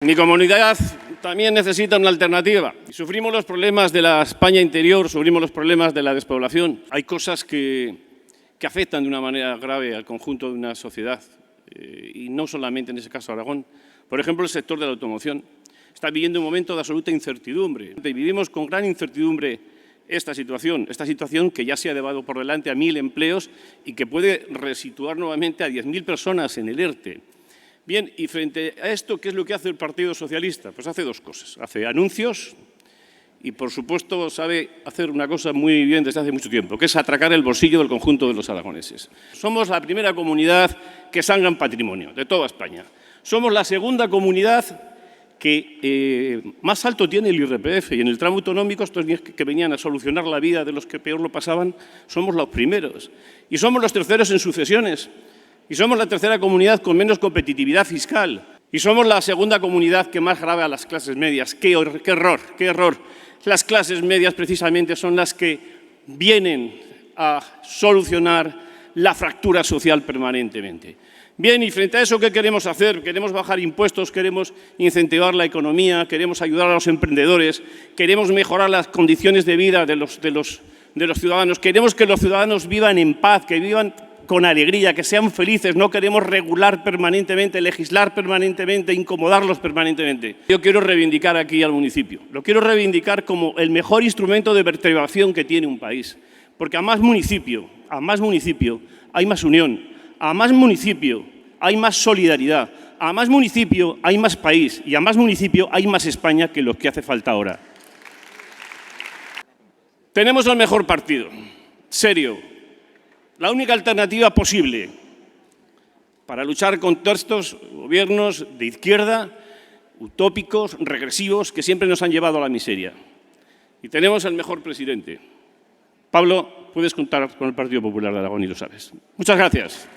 Mi comunidad también necesita una alternativa. Sufrimos los problemas de la España interior, sufrimos los problemas de la despoblación. Hay cosas que afectan de una manera grave al conjunto de una sociedad, y no solamente en ese caso Aragón. Por ejemplo, el sector de la automoción está viviendo un momento de absoluta incertidumbre. Vivimos con gran incertidumbre esta situación que ya se ha llevado por delante a 1.000 empleos y que puede resituar nuevamente a 10.000 personas en el ERTE. Bien, y frente a esto, ¿qué es lo que hace el Partido Socialista? Pues hace dos cosas. Hace anuncios y, por supuesto, sabe hacer una cosa muy bien desde hace mucho tiempo, que es atracar el bolsillo del conjunto de los aragoneses. Somos la primera comunidad que sangra en patrimonio de toda España. Somos la segunda comunidad que más alto tiene el IRPF, y en el tramo autonómico, estos que venían a solucionar la vida de los que peor lo pasaban, somos los primeros. Y somos los terceros en sucesiones. Y somos la tercera comunidad con menos competitividad fiscal. Y somos la segunda comunidad que más grava a las clases medias. ¡Qué error! ¡Qué error! Las clases medias precisamente son las que vienen a solucionar la fractura social permanentemente. Bien, y frente a eso, ¿qué queremos hacer? Queremos bajar impuestos, queremos incentivar la economía, queremos ayudar a los emprendedores, queremos mejorar las condiciones de vida de los ciudadanos, queremos que los ciudadanos vivan en paz, que vivan con alegría, que sean felices. No queremos regular permanentemente, legislar permanentemente, incomodarlos permanentemente. Yo quiero reivindicar aquí al municipio. Lo quiero reivindicar como el mejor instrumento de vertebración que tiene un país. Porque a más municipio hay más unión, a más municipio hay más solidaridad, a más municipio hay más país y a más municipio hay más España que lo que hace falta ahora. Tenemos el mejor partido, serio. La única alternativa posible para luchar contra estos gobiernos de izquierda, utópicos, regresivos, que siempre nos han llevado a la miseria. Y tenemos el mejor presidente. Pablo, puedes contar con el Partido Popular de Aragón y lo sabes. Muchas gracias.